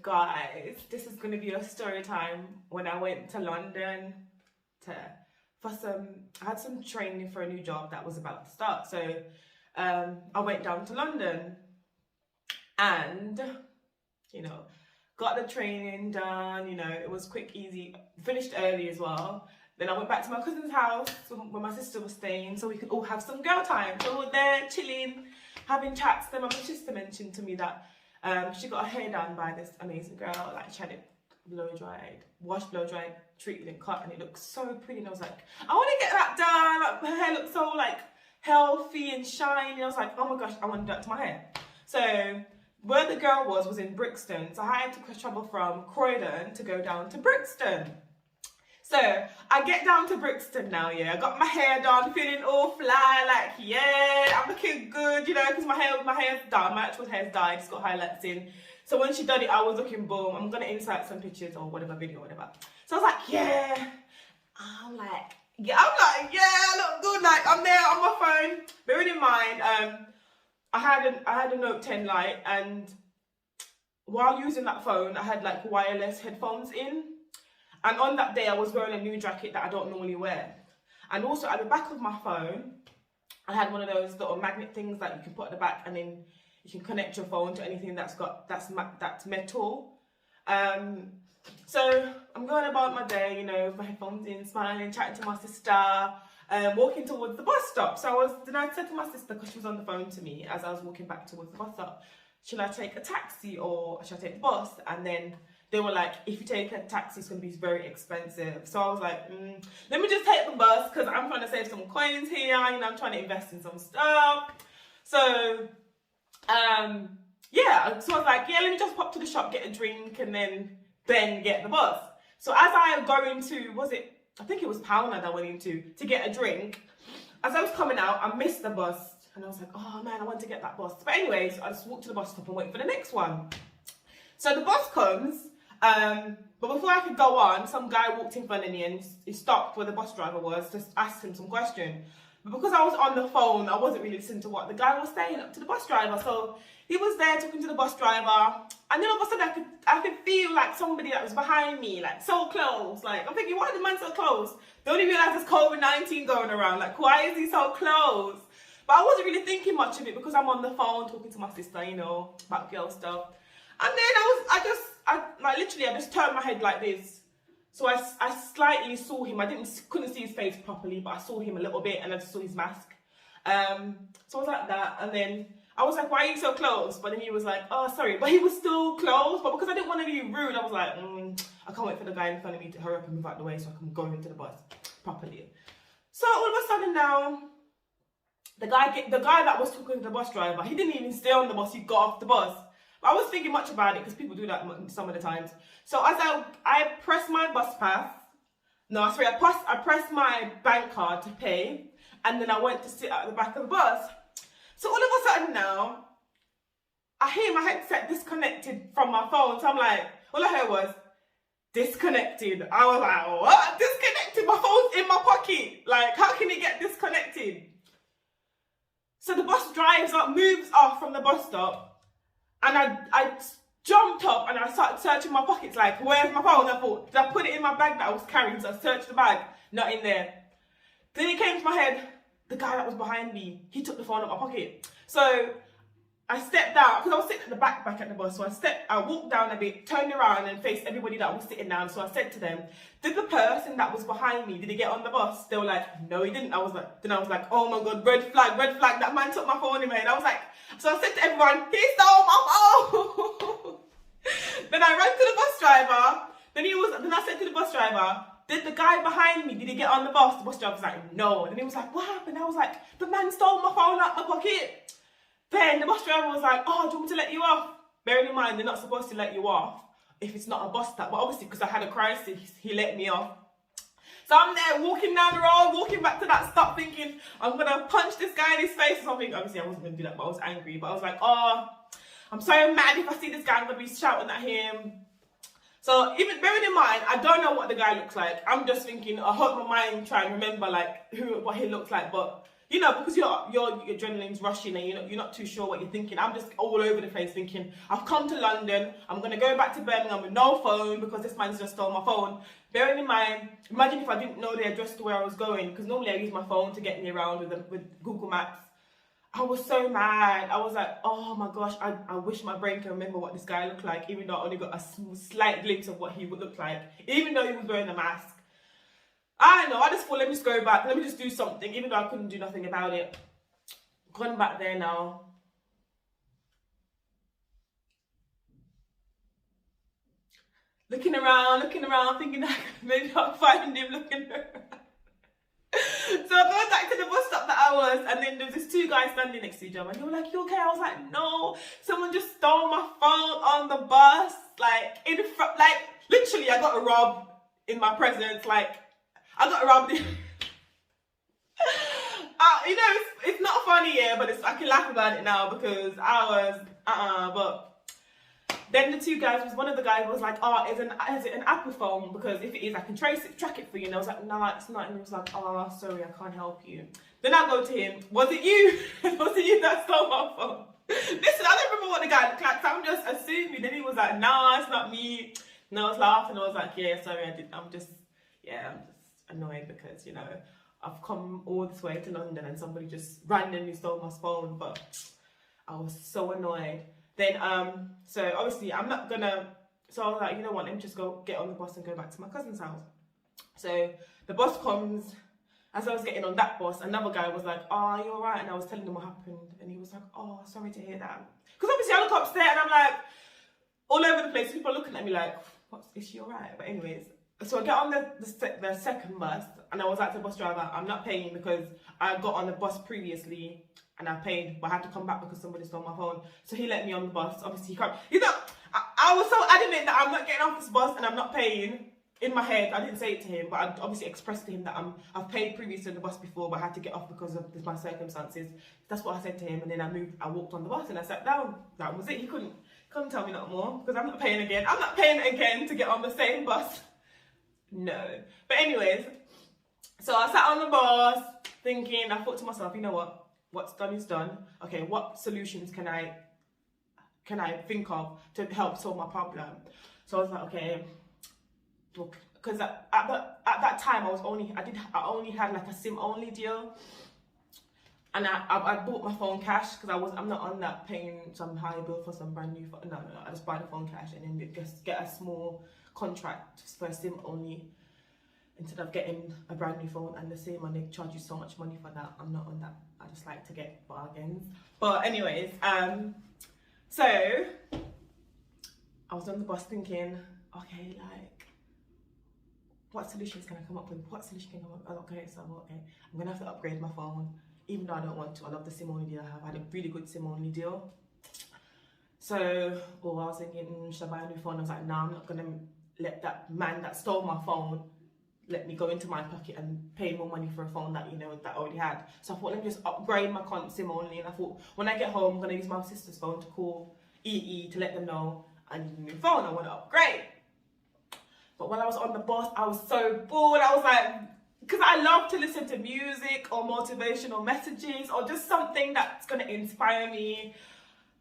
guys, this is going to be a story time when I went to London I had some training for a new job that was about to start. So I went down to London and, got the training done, it was quick, easy, finished early as well. Then I went back to my cousin's house where my sister was staying so we could all have some girl time. So we were there chilling, having chats. Then my sister mentioned to me that she got her hair done by this amazing girl. Like, she had it washed, blow dried, treated and cut, and it looked so pretty. And I was like, I want to get that done. Like, her hair looked so like healthy and shiny. I was like, oh my gosh, I want to do that to my hair. So where the girl was in Brixton. So I had to travel from Croydon to go down to Brixton. So I get down to Brixton now, yeah. I got my hair done, feeling all fly, like, yeah, I'm looking good, because my hair's done. My actual hair's dyed, it's got highlights in. So when she done it, I was looking boom. I'm gonna insert some pictures or whatever, video, whatever. So I was like, yeah. I'm like, yeah, I look good. Like, I'm there on my phone. Bearing in mind, I had a Note 10 Lite, and while using that phone, I had like wireless headphones in. And on that day, I was wearing a new jacket that I don't normally wear. And also at the back of my phone, I had one of those little magnet things that you can put at the back, and then you can connect your phone to anything that's metal. So I'm going about my day, with my headphones in, smiling, chatting to my sister, walking towards the bus stop. So I said to my sister, because she was on the phone to me as I was walking back towards the bus stop, should I take a taxi or should I take the bus? And then they were like, if you take a taxi, it's going to be very expensive. So I was like, let me just take the bus because I'm trying to save some coins here. I'm trying to invest in some stuff. So, yeah. So I was like, yeah, let me just pop to the shop, get a drink, and then get the bus. So as I go into, I think it was Pound that I went into to get a drink. As I was coming out, I missed the bus. And I was like, oh man, I want to get that bus. But anyways, I just walked to the bus stop and wait for the next one. So the bus comes. But before I could go on, some guy walked in front of me and he stopped where the bus driver was, just asked him some question. But because I was on the phone, I wasn't really listening to what the guy was saying up to the bus driver. So he was there talking to the bus driver, and then all of a sudden I could feel like somebody that was behind me, like so close. Like, I'm thinking, why is the man so close? They only realised there's COVID-19 going around. Like, why is he so close? But I wasn't really thinking much of it because I'm on the phone talking to my sister, about girl stuff. And then I just turned my head like this. So I slightly saw him. Couldn't see his face properly, but I saw him a little bit, and I just saw his mask. So I was like that, and then I was like, why are you so close? But then he was like, oh, sorry. But he was still close. But because I didn't want to be rude, I was like, I can't wait for the guy in front of me to hurry up and move out the way so I can go into the bus properly. So all of a sudden now, the guy that was talking to the bus driver, he didn't even stay on the bus. He got off the bus. I was thinking much about it because people do that some of the times. So as I pressed my bus pass, I pressed my bank card to pay, and then I went to sit at the back of the bus. So all of a sudden now, I hear my headset disconnected from my phone. So I'm like, all I heard was, disconnected. I was like, what? Disconnected? My phone's in my pocket. Like, how can it get disconnected? So the bus moves off from the bus stop. And I jumped up and I started searching my pockets, like, where's my phone? I thought, did I put it in my bag that I was carrying? So I searched the bag, not in there. Then it came to my head, the guy that was behind me, he took the phone out of my pocket. So I stepped out, because I was sitting at the back at the bus. So I walked down a bit, turned around and faced everybody that was sitting down. So I said to them, did the person that was behind me, did he get on the bus? They were like, no, he didn't. I was like, oh my God, red flag, that man took my phone in my head. I was like, so I said to everyone, he stole my phone. Then I ran to the bus driver. Then I said to the bus driver, did the guy behind me, did he get on the bus? The bus driver was like, no. And he was like, what happened? I was like, the man stole my phone out my pocket. Then the bus driver was like, oh, do you want me to let you off? Bearing in mind, they're not supposed to let you off if it's not a bus stop. But obviously, because I had a crisis, he let me off. So I'm there walking down the road, walking back to that stop thinking, I'm going to punch this guy in his face or something. Obviously, I wasn't going to do that, but I was angry. But I was like, oh, I'm so mad. If I see this guy, I'm going to be shouting at him. So even bearing in mind, I don't know what the guy looks like. I'm just thinking, I hope my mind try and remember like what he looks like. But you know, because your adrenaline's rushing and you're not too sure what you're thinking. I'm just all over the place thinking, I've come to London, I'm going to go back to Birmingham with no phone because this man's just stole my phone. Bearing in mind, imagine if I didn't know the address to where I was going, because normally I use my phone to get me around with Google Maps. I was so mad. I was like, oh my gosh, I wish my brain can remember what this guy looked like, even though I only got a slight glimpse of what he would look like, even though he was wearing a mask. I don't know, I just thought, let me just go back, let me just do something, even though I couldn't do nothing about it. Gone back there now. Looking around, thinking maybe I'll find him looking around. So I go back to the bus stop that I was, and then there was this two guys standing next to each other, and they were like, you okay? I was like, no, someone just stole my phone on the bus, like, in front, like, literally, I got robbed in my presence, like, I got robbed. You know, it's not funny, yeah, but I can laugh about it now because I was, but then the two guys, one of the guys was like, oh, is it an Apple phone? Because if it is, I can track it for you. And I was like, no, it's not. And he was like, oh, sorry, I can't help you. Then I go to him, was it you? Was it you that stole my phone? Listen, I don't remember what the guy looked like, so I'm just assuming. Then he was like, no, it's not me. And I was laughing. I was like, yeah, sorry, I'm just annoyed because, you know, I've come all this way to London and somebody just randomly stole my phone, but I was so annoyed. Then, so obviously I'm not gonna, so I was like, you know what, let me just go get on the bus and go back to my cousin's house. So the bus comes, as I was getting on that bus, another guy was like, oh, are you all right? And I was telling him what happened. And he was like, oh, sorry to hear that. Because obviously I look upstairs and I'm like, all over the place, people are looking at me like, is she all right? But anyways, so I get on the second bus, and I was like to the bus driver, I'm not paying because I got on the bus previously and I paid, but I had to come back because somebody stole my phone. So he let me on the bus. Obviously he can't, you know, I was so adamant that I'm not getting off this bus and I'm not paying. In my head, I didn't say it to him, but I obviously expressed to him that I've paid previously on the bus before, but I had to get off because of my circumstances. That's what I said to him, and then I walked on the bus and I sat down. That was it. He couldn't tell me no more because I'm not paying again. I'm not paying again to get on the same bus. No. But anyways, so I sat on the bus thinking, I thought to myself, you know what? What's done is done. Okay, what solutions can I think of to help solve my problem? So I was like, okay, because at that time I only had like a SIM only deal, and I bought my phone cash because I'm not on that paying some high bill for some brand new phone. No, I just buy the phone cash and then just get a small contract for a SIM only instead of getting a brand new phone and the SIM, and they charge you so much money for that. I'm not on that. I just like to get bargains. But anyways, so I was on the bus thinking, okay, like, what solutions can I come up with? What solution can I come up with? Okay, so okay, I'm gonna have to upgrade my phone, even though I don't want to. I love the SIM only deal I have. I had a really good SIM only deal. So, I was thinking, should I buy a new phone? I was like, no, I'm not gonna let that man that stole my phone let me go into my pocket and pay more money for a phone that, you know, that I already had. So I thought, let me just upgrade my SIM only. And I thought, when I get home, I'm gonna use my sister's phone to call EE to let them know I need a new phone. I want to upgrade. But when I was on the bus, I was so bored. I was like, because I love to listen to music or motivational messages or just something that's going to inspire me.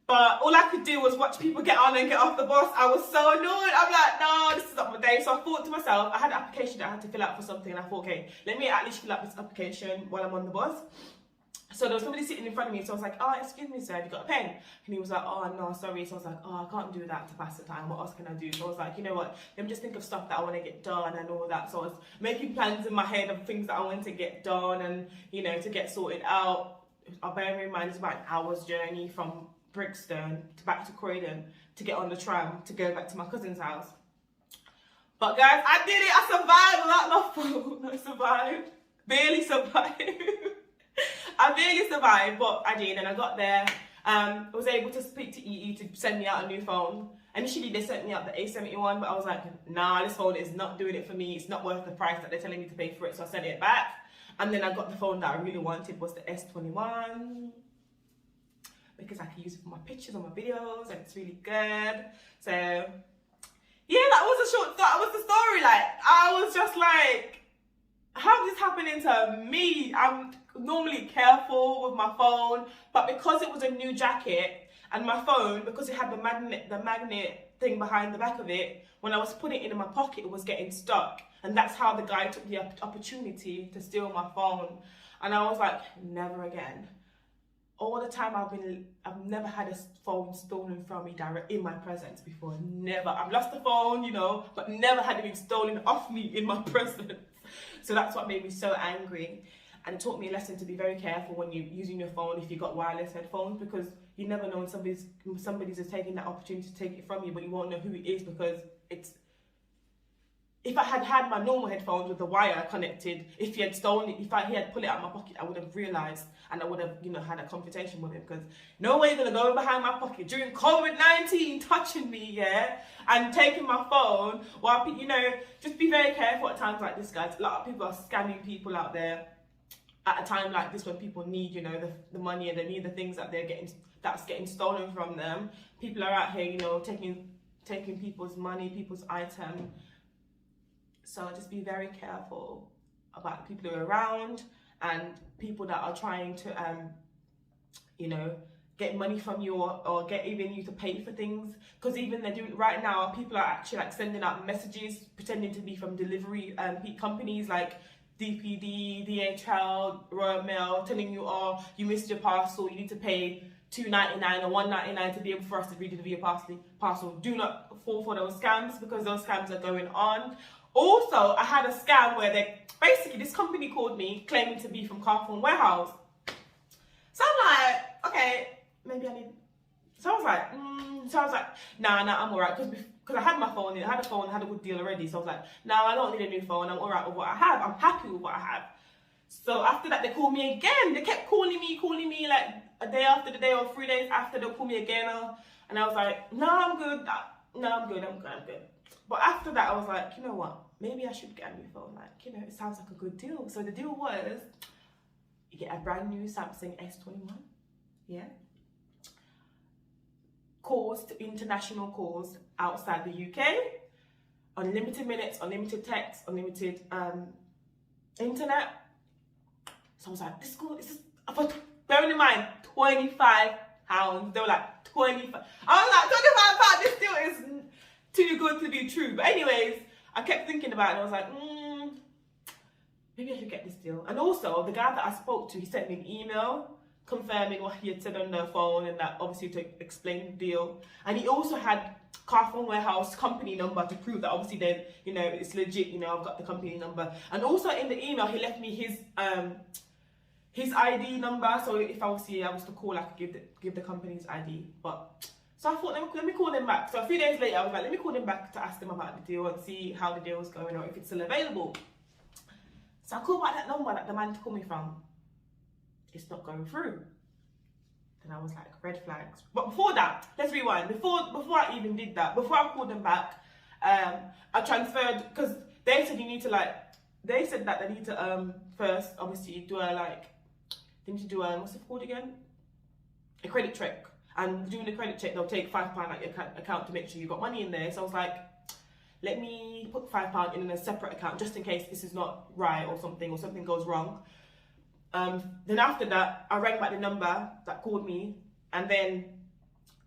But all I could do was watch people get on and get off the bus. I was so annoyed. I'm like, no, this is not my day. So I thought to myself, I had an application that I had to fill out for something. And I thought, okay, let me at least fill out this application while I'm on the bus. So there was somebody sitting in front of me, so I was like, oh, excuse me, sir, have you got a pen? And he was like, oh, no, sorry. So I was like, oh, I can't do that to pass the time. What else can I do? So I was like, you know what? Let me just think of stuff that I want to get done and all that. So I was making plans in my head of things that I wanted to get done and, you know, to get sorted out. Bear in mind, it's about an hour's journey from Brixton back to Croydon to get on the tram to go back to my cousin's house. But guys, I did it. I survived without my phone. I survived. Barely survived. I barely survived, but I did, and I got there. I was able to speak to EE to send me out a new phone. Initially, they sent me out the A71, but I was like, nah, this phone is not doing it for me. It's not worth the price that they're telling me to pay for it, so I sent it back. And then I got the phone that I really wanted, was the S21, because I can use it for my pictures and my videos, and it's really good. So, yeah, that was the story. Like, I was just like, how is this happening to me? normally careful with my phone, but because it was a new jacket and my phone, because it had the magnet thing behind the back of it, when I was putting it in my pocket, it was getting stuck. And that's how the guy took the opportunity to steal my phone. And I was like, never again. All the time I've never had a phone stolen from me direct in my presence before. Never. I've lost the phone, you know, but never had it been stolen off me in my presence. So that's what made me so angry. And it taught me a lesson to be very careful when you're using your phone if you've got wireless headphones, because you never know when somebody's just taking that opportunity to take it from you, but you won't know who it is, because it's... If I had my normal headphones with the wire connected, if he had stolen it, he had pulled it out of my pocket, I would have realised, and I would have, you know, had a confrontation with him, because no way you're going to go behind my pocket during COVID-19 touching me, yeah, and taking my phone, while, you know, just be very careful at times like this, guys. A lot of people are scamming people out there at a time like this when people need, you know, the money, and they need the things that that's getting stolen from them. People are out here, you know, taking people's money, people's items. So just be very careful about the people who are around and people that are trying to, you know, get money from you or get even you to pay for things. Because even they're doing right now, people are actually like sending out messages pretending to be from delivery companies like DPD, DHL, Royal Mail, telling you, oh, you missed your parcel, you need to pay $2.99 or $1.99 to be able for us to redeliver your parcel. Do not fall for those scams, because those scams are going on. Also, I had a scam where basically this company called me claiming to be from Carphone Warehouse. So I'm like, okay, maybe I need. So I was like, nah, I'm alright, because I had my phone, I had a phone, I had a good deal already. So I was like, nah, I don't need a new phone. I'm alright with what I have. I'm happy with what I have. So after that, they called me again. They kept calling me like a day after the day or 3 days after. They'll call me again, and I was like, no, I'm good. No, I'm good. But after that, I was like, you know what? Maybe I should get a new phone. Like, you know, it sounds like a good deal. So the deal was, you get a brand new Samsung S21. Yeah. Calls to international calls outside the UK. Unlimited minutes, unlimited text, unlimited internet. So I was like, this is, bearing in mind, £25. They were like, 25. I was like, £25, this deal is too good to be true. But anyways, I kept thinking about it, and I was like, maybe I should get this deal. And also, the guy that I spoke to, he sent me an email confirming what he had said on the phone, and that obviously to explain the deal. And he also had Carphone Warehouse company number to prove that obviously then, you know, it's legit, you know, I've got the company number. And also in the email, he left me his ID number, so if I was to call, I could give the company's ID. But so I thought, let me call them back. So a few days later, I was like, let me call them back to ask them about the deal and see how the deal was going or if it's still available. So I called back that number that the man called me from. It's not going through. Then I was like, red flags. But before that, let's rewind. Before I even did that, before I called them back, I transferred, because they said that they need to first obviously do they need to do what's it called again? A credit check. And doing the credit check, they'll take £5 out your account to make sure you've got money in there. So I was like, let me put £5 in a separate account just in case this is not right or something goes wrong. Then after that, I rang back the number that called me, and then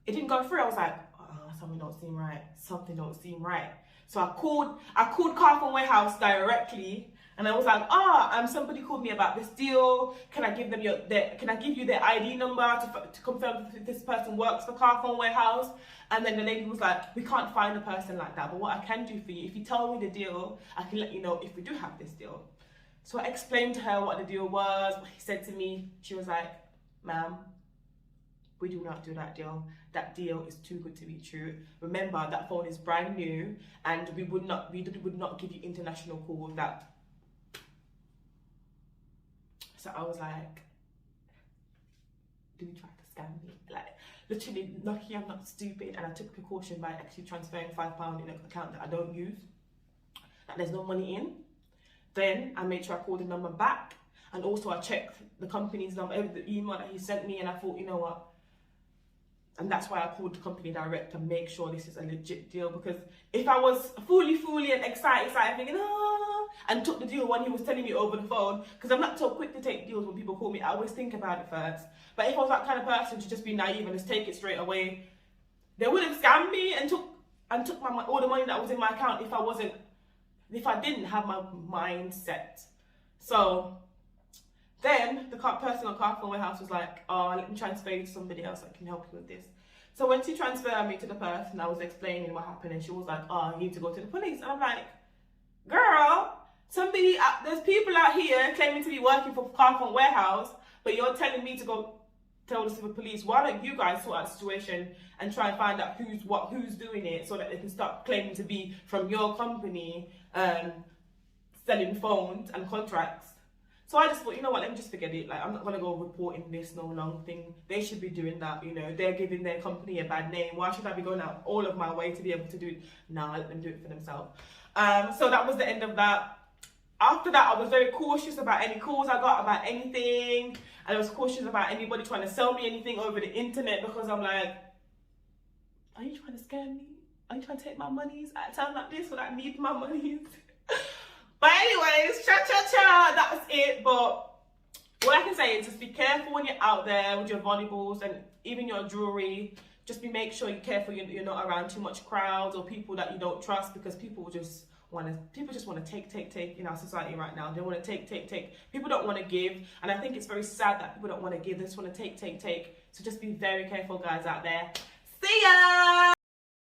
it didn't go through. I was like, oh, something don't seem right. So I called Carphone Warehouse directly, and I was like, somebody called me about this deal. Can I give you their ID number to confirm if this person works for Carphone Warehouse? And then the lady was like, we can't find a person like that, but what I can do for you, if you tell me the deal, I can let you know if we do have this deal. So I explained to her what the deal was, what he said to me. She was like, ma'am, we do not do that deal. That deal is too good to be true. Remember, that phone is brand new, and we would not give you international calls. That. So I was like, do you try to scam me? Like, literally, lucky I'm not stupid, and I took precaution by actually transferring £5 in an account that I don't use, that there's no money in. Then I made sure I called the number back, and also I checked the company's number, the email that he sent me, and I thought, you know what? And that's why I called the company direct to make sure this is a legit deal, because if I was fully and excited thinking, and took the deal when he was telling me over the phone, because I'm not so quick to take deals when people call me. I always think about it first. But if I was that kind of person to just be naive and just take it straight away, they would have scammed me and took all the money that was in my account if I didn't have my mind set. So then the person on Carphone Warehouse was like, oh, let me transfer you to somebody else that can help you with this. So when she transferred me to the person, I was explaining what happened, and she was like, oh, you need to go to the police. And I'm like, girl, there's people out here claiming to be working for Carphone Warehouse, but you're telling me to go tell the civil police. Why don't you guys sort out the situation and try and find out who's doing it, so that they can start claiming to be from your company, selling phones and contracts. So I just thought, you know what, let me just forget it. Like, I'm not going to go reporting this no long thing. They should be doing that, you know. They're giving their company a bad name. Why should I be going out all of my way to be able to do it? No, I let them do it for themselves. So that was the end of that. After that, I was very cautious about any calls I got about anything. And I was cautious about anybody trying to sell me anything over the internet, because I'm like, are you trying to scam me? Are you trying to take my monies at a time like this when I need my monies? But anyways, cha-cha-cha, that's it. But what I can say is just be careful when you're out there with your valuables and even your jewelry. Just make sure you're careful you're not around too much crowds or people that you don't trust, because people just want to take in our society right now. They want to take. People don't want to give, and I think it's very sad that people don't want to give. They just want to take. So just be very careful, guys, out there. See ya!